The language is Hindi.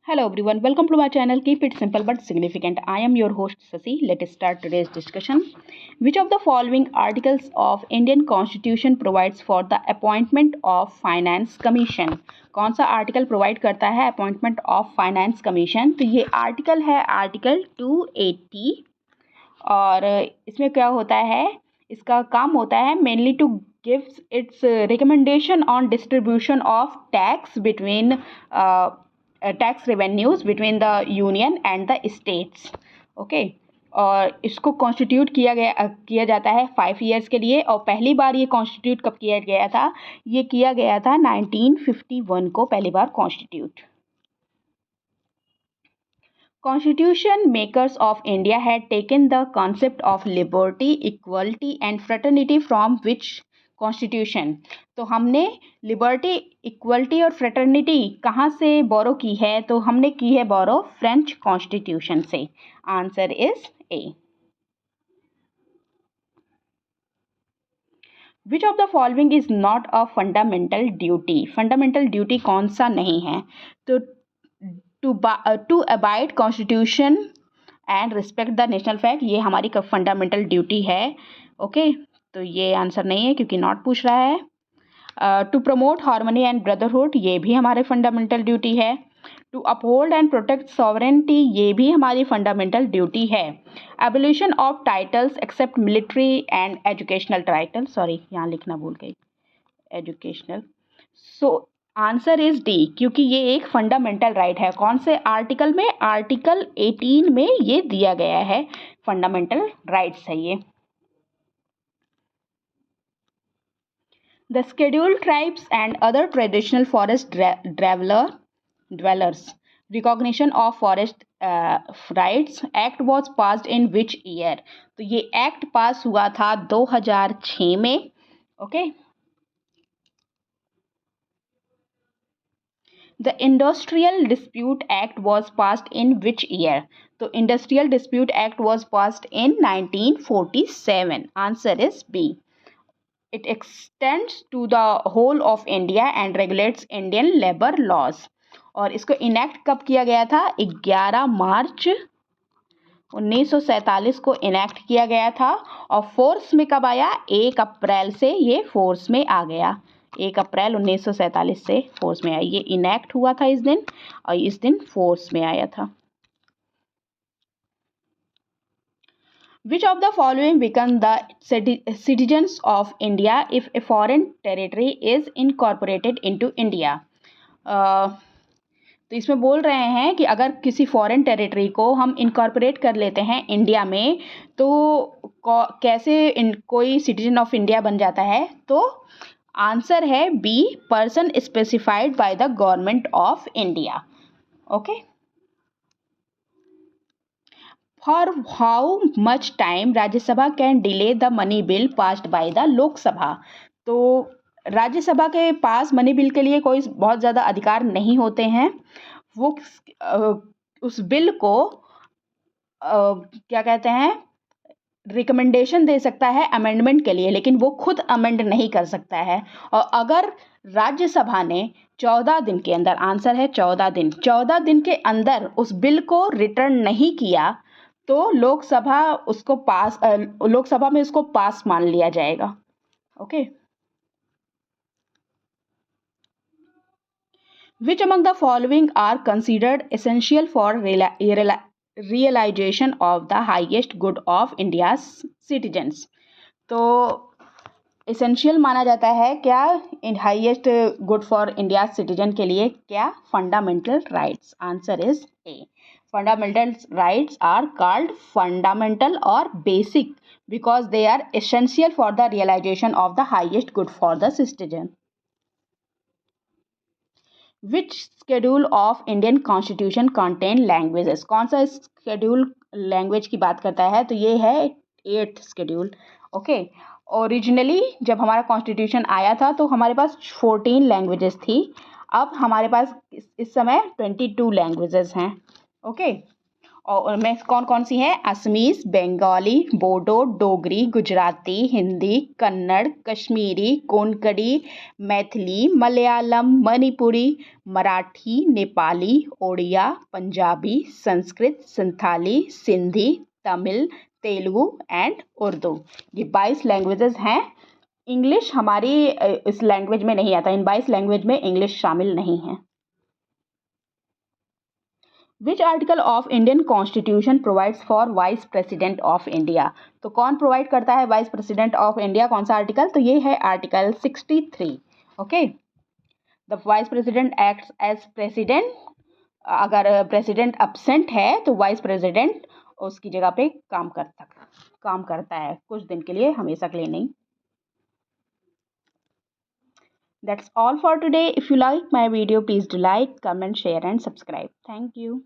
Hello everyone, welcome to my channel. Keep it simple but significant. I am your host Sasi. Let's start today's discussion. Which of the following articles of Indian Constitution provides for the appointment of Finance Commission? कौन सा आर्टिकल प्रोवाइड करता है अपॉइंटमेंट ऑफ फाइनेंस कमीशन? तो ये आर्टिकल है आर्टिकल 280 और इसमें क्या होता है, इसका काम होता है mainly to gives its recommendation on distribution of tax revenues between the union and the states. Okay और इसको कॉन्स्टिट्यूट किया जाता है 5 ईयर्स के लिए। और पहली बार ये कॉन्स्टिट्यूट कब किया गया था? ये किया गया था 1951 को पहली बार constitute. Constitution makers of India had taken the concept of liberty, equality and fraternity from which constitution? तो हमने लिबर्टी, इक्वलिटी और फ्रेटर्निटी कहाँ से बोरो की है? तो हमने की है बोरो फ्रेंच कॉन्स्टिट्यूशन से। Answer is A. Which of the following is not a fundamental duty? Fundamental duty कौन सा नहीं है? तो to abide constitution and respect the national flag, ये हमारी फंडामेंटल ड्यूटी है। ओके तो ये आंसर नहीं है क्योंकि नॉट पूछ रहा है। To promote harmony and brotherhood, ये भी हमारे फंडामेंटल ड्यूटी है। To uphold and protect sovereignty, ये भी हमारी फंडामेंटल ड्यूटी है। Abolition of titles except military and educational title, sorry यहाँ लिखना भूल गई, educational. So answer is D, क्योंकि ये एक फंडामेंटल राइट है। कौन से आर्टिकल में? आर्टिकल 18 में ये दिया गया है, फंडामेंटल राइट्स है ये। The scheduled tribes and other traditional forest dwellers recognition of forest rights act was passed in which year? तो ये एक्ट पास हुआ था 2006 में। Okay The Industrial Dispute Act was passed in which year? तो Industrial Dispute Act was passed in 1947. Answer is B. It extends to the whole of India and regulates Indian labor laws. और इसको इनेक्ट कब किया गया था? 11 मार्च 1947 को इनेक्ट किया गया था। और फोर्स में कब आया? 1 अप्रैल से ये फोर्स में आ गया। 1 अप्रैल 1947 से फोर्स में आया। ये इनेक्ट हुआ था इस दिन और इस दिन फोर्स में आया था। Which of the following become the citizens of India if a foreign territory is incorporated into India? तो इसमें बोल रहे हैं कि अगर किसी फॉरेन टेरिटरी को हम इनकॉर्पोरेट कर लेते हैं इंडिया में तो कैसे कोई सिटीजन ऑफ इंडिया बन जाता है? तो आंसर है B, person specified by the government of India. Okay For how much time Rajya Sabha can delay the money bill passed by the Lok Sabha? तो राज्यसभा के पास मनी बिल के लिए कोई बहुत ज़्यादा अधिकार नहीं होते हैं। वो उस बिल को क्या कहते हैं, रिकमेंडेशन दे सकता है अमेंडमेंट के लिए, लेकिन वो खुद अमेंड नहीं कर सकता है। और अगर राज्यसभा ने 14 दिन के अंदर, आंसर है 14 दिन के अंदर उस बिल को रिटर्न नहीं किया तो लोकसभा में उसको पास मान लिया जाएगा। Okay Which among the following are considered essential for realization of the highest good of India's citizens? तो एसेंशियल माना जाता है क्या in highest good for India citizen के लिए? क्या? Fundamental rights. Answer is A. Fundamental rights are called fundamental और basic because they are essential for the realization of the highest good for the citizen. Which schedule of Indian constitution contain languages? कौन सा शेड्यूल लैंग्वेज की बात करता है? तो ये है 8th शेड्यूल। ओके ओरिजिनली जब हमारा कॉन्स्टिट्यूशन आया था तो हमारे पास 14 लैंग्वेजेस थी। अब हमारे पास इस समय 22 लैंग्वेजेस हैं। ओके और में कौन कौन सी हैं? Assamese, Bengali, Bodo, Dogri, Gujarati, Hindi, Kannada, Kashmiri, Konkani, Maithili, Malayalam, Manipuri, Marathi, Nepali, Odia, Punjabi, Sanskrit, Santhali, Sindhi, Tamil, Telugu and Urdu. ये 22 लैंग्वेजेस हैं। इंग्लिश हमारी इस लैंग्वेज में नहीं आता, इन 22 लैंग्वेज में इंग्लिश शामिल नहीं है। Which article of Indian constitution provides for vice president of India? तो कौन प्रोवाइड करता है वाइस प्रेसिडेंट ऑफ इंडिया? कौन सा आर्टिकल? तो ये है article 63। Okay, the vice president acts as president. अगर प्रेसिडेंट absent है तो वाइस प्रेसिडेंट उसकी जगह पे काम करता है, कुछ दिन के लिए, हमेशा के लिए नहीं। That's all for today. If you like my video, please do like, comment, share and subscribe. Thank you.